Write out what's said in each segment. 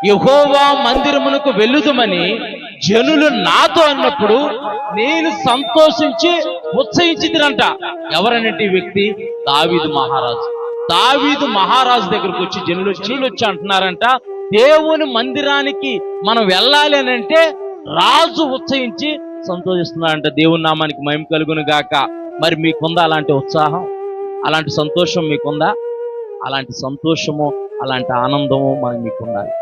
యెహోవా మందిరమునకు వెళ్ళుదుమని జనులు నాతో అన్నప్పుడు నేను సంతోషించి ఉత్సహించిదిరంట. ఎవరనంటే ఈ వ్యక్తి దావీదు మహారాజు. దావీదు మహారాజు దగ్గరకు వచ్చి జనులు వచ్చి అంటున్నారంట, దేవుని మందిరానికి మనం వెళ్ళాలి అని అంటే రాజు ఉత్సహించి సంతోషిస్తున్నాడంట. దేవుని నామానికి మహిమ కలుగును గాక. మరి మీకుందా అలాంటి ఉత్సాహం, అలాంటి సంతోషం మీకుందా? అలాంటి సంతోషము, అలాంటి ఆనందము మీకు ఉండాలి,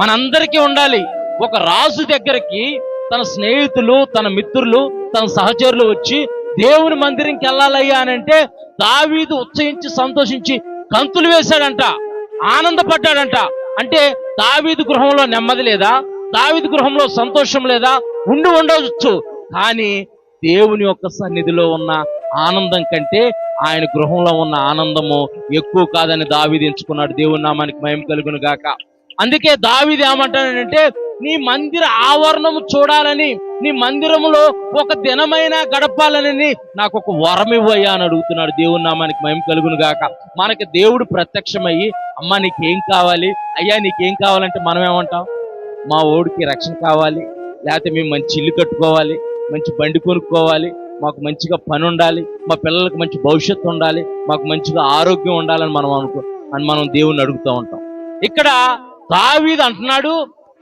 మనందరికీ ఉండాలి. ఒక రాజు దగ్గరికి తన స్నేహితులు, తన మిత్రులు, తన సహచరులు వచ్చి దేవుని మందిరంకి వెళ్ళాలయ్యా అని అంటే దావీదు ఉత్సహించి సంతోషించి గంతులు వేశాడంట, ఆనందపడ్డాడంట. అంటే దావీదు గృహంలో నెమ్మది లేదా? దావీదు గృహంలో సంతోషం లేదా? ఉండవచ్చు, కానీ దేవుని యొక్క సన్నిధిలో ఉన్న ఆనందం కంటే ఆయన గృహంలో ఉన్న ఆనందము ఎక్కువ కాదని దావీదు ఎంచుకున్నాడు. దేవుని నామానికి మహిమ కలుగును గాక. అందుకే దావీదు ఏమంటాడంటే, నీ మందిర ఆవరణము చూడాలని, నీ మందిరములో ఒక దినమైనా గడపాలని నాకు ఒక వరం ఇవ్వయ్యా అని అడుగుతున్నాడు. దేవుని నామానికి మహిమ కలుగును గాక. మనకి దేవుడు ప్రత్యక్షమయ్యి, అమ్మ నీకేం కావాలి, అయ్యా నీకేం కావాలంటే మనం ఏమంటాం? మా ఓడికి రక్షణ కావాలి, లేకపోతే మేము మంచి ఇల్లు కట్టుకోవాలి, మంచి బండి కొనుక్కోవాలి, మాకు మంచిగా పని ఉండాలి, మా పిల్లలకు మంచి భవిష్యత్తు ఉండాలి, మాకు మంచిగా ఆరోగ్యం ఉండాలని మనం దేవుణ్ణి అడుగుతూ ఉంటాం. ఇక్కడ దావీదు అంటున్నాడు,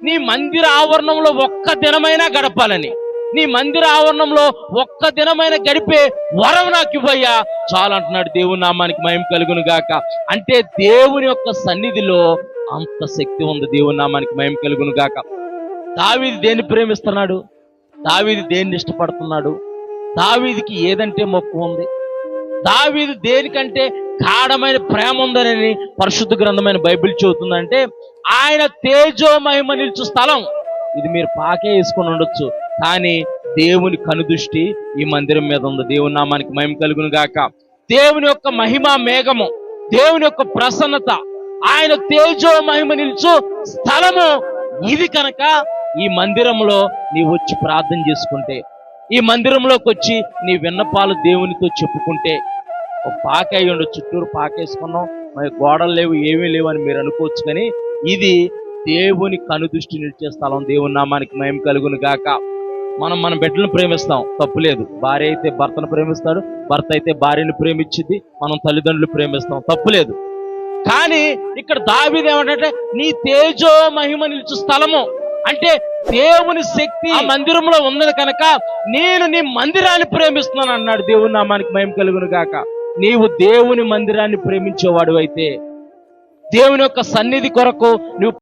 నీ మందిర ఆవరణంలో ఒక్క దినమైనా గడపాలని, నీ మందిర ఆవరణంలో ఒక్క దినమైనా గడిపే వరం నాకు ఇవ్వయ్యా చాలు అంటున్నాడు. దేవుని నామానికి మహిమ కలుగును గాక. అంటే దేవుని యొక్క సన్నిధిలో అంత శక్తి ఉంది. దేవుని నామానికి మహిమ కలుగును గాక. దావీదు దేన్ని ప్రేమిస్తున్నాడు? దావీదు దేన్ని ఇష్టపడుతున్నాడు? దావీదుకి ఏదంటే మక్కువ ఉంది? దావీదు దేనికంటే గాఢమైన ప్రేమ ఉందని పరిశుద్ధ గ్రంథమైన బైబిల్ చెబుతుందంటే, ఆయన తేజో మహిమ నిలుచు స్థలం. ఇది మీరు పాకే వేసుకొని ఉండొచ్చు, కానీ దేవుని కనుదృష్టి ఈ మందిరం మీద ఉంది. దేవుని నామానికి మహిమ కలుగును గాక. దేవుని యొక్క మహిమ మేఘము, దేవుని యొక్క ప్రసన్నత, ఆయన తేజో మహిమ నిలుచు స్థలము ఇది. కనుక ఈ మందిరంలో నీవు వచ్చి ప్రార్థన చేసుకుంటే, ఈ మందిరంలోకి వచ్చి నీ విన్నపాలు దేవునితో చెప్పుకుంటే, ఒక పాక అయ్యి ఉండొచ్చు, చుట్టూరు పాకేసుకున్నాం, మరి గోడలు లేవు, ఏమీ లేవు అని మీరు అనుకోవచ్చు, కానీ ఇది దేవుని కనుదృష్టి నిలిచే స్థలం. దేవుని నామానికి మహిమ కలుగును గాక. మన బిడ్డలను ప్రేమిస్తాం, తప్పులేదు. భార్య అయితే భర్తను ప్రేమిస్తాడు, భర్త అయితే భార్యను ప్రేమించింది, మనం తల్లిదండ్రులు ప్రేమిస్తాం, తప్పులేదు. కానీ ఇక్కడ దావీదు ఏమంటే, నీ తేజో మహిమ నిలుచు స్థలము అంటే దేవుని శక్తి ఆ మందిరంలో ఉన్నది కనుక నేను నీ మందిరాన్ని ప్రేమిస్తున్నాను అన్నాడు. దేవుని నామానికి మహిమ కలుగును గాక. నీవు దేవుని మందిరాన్ని ప్రేమించేవాడు అయితే, దేవుని యొక్క సన్నిధి కొరకు నువ్వు